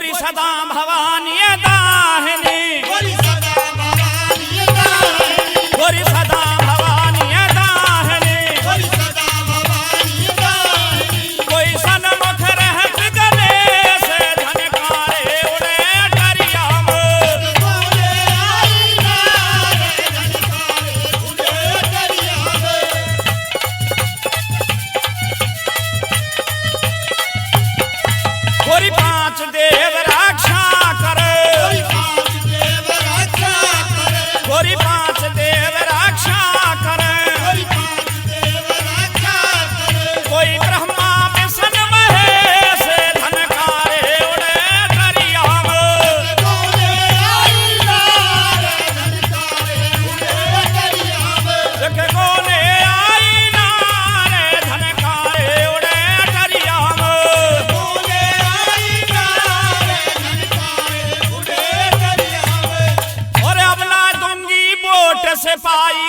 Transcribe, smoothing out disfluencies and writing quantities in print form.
गोरी सदा भवानी दाहिनी, गोरी सदा भवानी दाहिनी, गोरी सदा भवानी दाहिनी, गोरी सदा भवानी दाहिनी। कोई सन्मुख रहत गले से झनकारे उड़े डरिया में, बोले आई नारे झनकारे उड़े दरिया में। गोरी पांच देव रक्षा करे, गोरी पांच देव रक्षा करे, गोरी पांच देव रक्षा करे, गोरी पांच देव रक्षा करे। कोई ब्रह्मा विष्णु महेश धनकारे उड़े डरिया में, बोले आई नारे झनकारे उड़े दरिया में। देखे गोले आई नारे धनकारे उड़े डरिया में। बोले आई नारे झनकारे उड़े दरिया में। और अब ना दूंगी वोट से पाई